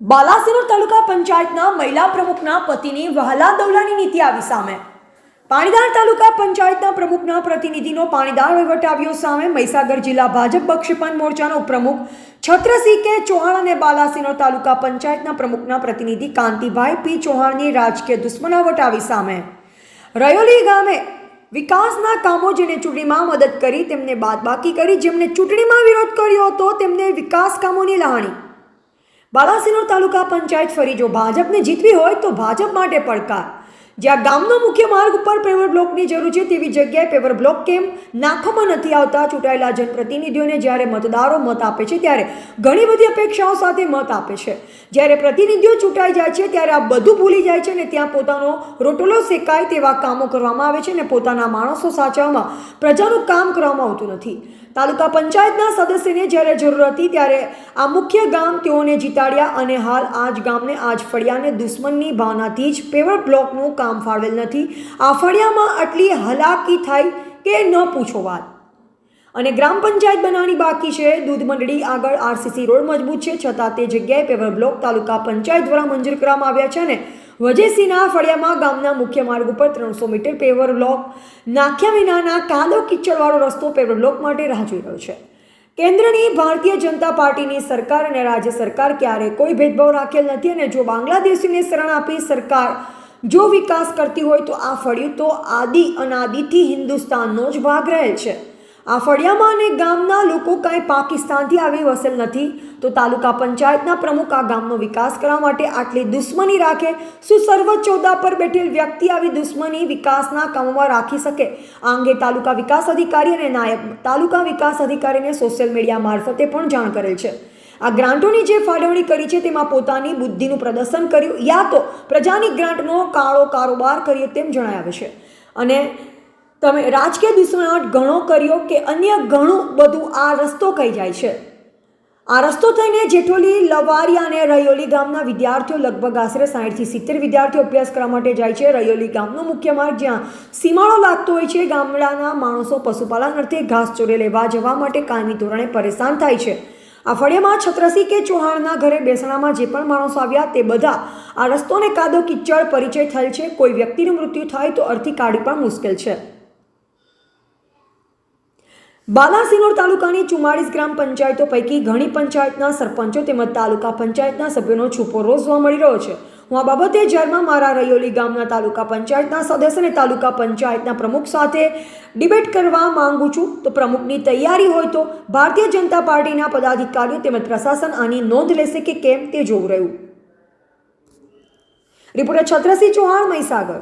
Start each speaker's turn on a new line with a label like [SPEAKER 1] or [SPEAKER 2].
[SPEAKER 1] બાલાસિનોર તાલુકા પંચાયતના મહિલા પ્રમુખના પતિની વહાલા દવલાની નીતિ આવી સામે. પાણીદાર તાલુકા પંચાયતના પ્રમુખના પ્રતિનિધિનો પાણીદાર વહીવટ આવ્યો સામે. મહીસાગર જિલ્લા ભાજપ બક્ષીપાન મોરચાનો ઉપપ્રમુખ છત્રસિંહ કે ચૌહાણ અને બાલાસિનોર તાલુકા પંચાયતના પ્રમુખના પ્રતિનિધિ કાંતિભાઈ પી ચૌહાણની રાજકીય દુશ્મનાવટ આવી સામે. રયોલી ગામે વિકાસના કામો જેને ચૂંટણીમાં મદદ કરી તેમને બાદબાકી કરી, જેમને ચૂંટણીમાં વિરોધ કર્યો હતો તેમને વિકાસ કામોની લહાણી. બાલાસિનોર તાલુકા પંચાયત ફરી જો ભાજપને જીતવી હોય તો ભાજપ માટે પડકાર. જ્યાં ગામનો મુખ્ય માર્ગ ઉપર પેવર બ્લોકની જરૂર છે તેવી જગ્યાએ પેવર બ્લોક કેમ નાખવામાં નથી આવતા? ચૂંટાયેલા જનપ્રતિનિધિઓને જ્યારે મતદારો મત આપે છે ત્યારે ઘણી બધી અપેક્ષાઓ સાથે મત આપે છે. જ્યારે પ્રતિનિધિઓ ચૂંટાઈ જાય છે ત્યારે આ બધું ભૂલી જાય છે અને ત્યાં પોતાનો રોટલો શેકાય તેવા કામો કરવામાં આવે છે અને પોતાના માણસો સાચવવામાં પ્રજાનું કામ કરવામાં આવતું નથી. તાલુકા પંચાયતના સદસ્યને જ્યારે જરૂર હતી ત્યારે આ મુખ્ય ગામ તેઓને જીતાડ્યા અને હાલ આ જ ગામને આ જ ફળિયાને દુશ્મનની ભાવનાથી જ પેવર બ્લોકનું કામ ફાળવેલ નથી. આ ફળિયામાં આટલી હલાકી થાય કે ન પૂછો વાત. અને ગ્રામ પંચાયત બનાવવાની બાકી છે. દૂધ મંડળી આગળ આરસીસી રોડ મજબૂત છે છતાં તે જગ્યાએ પેવર બ્લોક તાલુકા પંચાયત દ્વારા મંજૂર કરવામાં આવ્યા છે અને વજેસીના ફળિયામાં ગામના મુખ્ય માર્ગ ઉપર 300 મીટર પેવર બ્લોક નાખ્યા વિનાના કાદવ કિચડવાળો રસ્તો પેવર બ્લોક માટે રાહ જોઈ રહ્યો છે. કેન્દ્રની ભારતીય જનતા પાર્ટીની સરકાર અને રાજ્ય સરકાર ક્યારેય કોઈ ભેદભાવ રાખેલ નથી અને જો બાંગ્લાદેશીને શરણ આપી સરકાર જો વિકાસ કરતી હોય તો આ ફળિયું તો આદિ અનાદિથી હિન્દુસ્તાનનો જ ભાગ રહેલ છે. આ ફળિયામાં અને ગામના લોકો કાંઈ પાકિસ્તાનથી આવી વસેલ નથી. તો તાલુકા પંચાયતના પ્રમુખ આ ગામનો વિકાસ કરવા માટે આટલી દુશ્મની રાખે? શું સર્વોચ્ચ હોદ્દા પર બેઠેલ વ્યક્તિ આવી દુશ્મની વિકાસના કામોમાં રાખી શકે? આ અંગે તાલુકા વિકાસ અધિકારી અને નાયબ તાલુકા વિકાસ અધિકારીને સોશિયલ મીડિયા મારફતે પણ જાણ કરેલ છે. આ ગ્રાન્ટોની જે ફાળવણી કરી છે તેમાં પોતાની બુદ્ધિનું પ્રદર્શન કર્યું યા તો પ્રજાની ગ્રાન્ટનો કાળો કારોબાર કર્યો તેમ જણાવે છે. અને તમે રાજકીય દુશ્મનાવટ ઘણો કર્યો કે અન્ય ઘણું બધું આ રસ્તો કહી જાય છે. આ રસ્તો થઈને જેઠોલી, લવારિયા અને રયોલી ગામના વિદ્યાર્થીઓ લગભગ આશરે 60 થી 70 વિદ્યાર્થીઓ અભ્યાસ કરવા માટે જાય છે. રયોલી ગામનો મુખ્ય માર્ગ જ્યાં સીમાડો લાગતો હોય છે. ગામડાના માણસો પશુપાલન અર્થે ઘાસ ચોરે લેવા જવા માટે કાયમી ધોરણે પરેશાન થાય છે. આ ફળિયામાં છત્રસિંહ કે ચૌહાણના ઘરે બેસણામાં જે પણ માણસો આવ્યા તે બધા આ રસ્તોને કાદવ કિચડ પરિચય થયેલ છે. કોઈ વ્યક્તિનું મૃત્યુ થાય તો અર્થી કાઢી પણ મુશ્કેલ છે. બાલાસિનોર તાલુકાની 44 ગ્રામ પંચાયતો પૈકી ઘણી પંચાયતના સરપંચો તેમજ તાલુકા પંચાયતના સભ્યોનો છૂપો રોષ જોવા મળી રહ્યો છે. હું આ બાબતે જાહેરમાં મારા રયોલી ગામના તાલુકા પંચાયતના સદસ્ય અને તાલુકા પંચાયતના પ્રમુખ સાથે ડિબેટ કરવા માંગુ છું. તો પ્રમુખની તૈયારી હોય તો ભારતીય જનતા પાર્ટીના પદાધિકારીઓ તેમજ પ્રશાસન આની નોંધ લેશે કે કેમ તે જોવું રહ્યું. રિપોર્ટર છત્રસિંહ ચૌહાણ, મહીસાગર.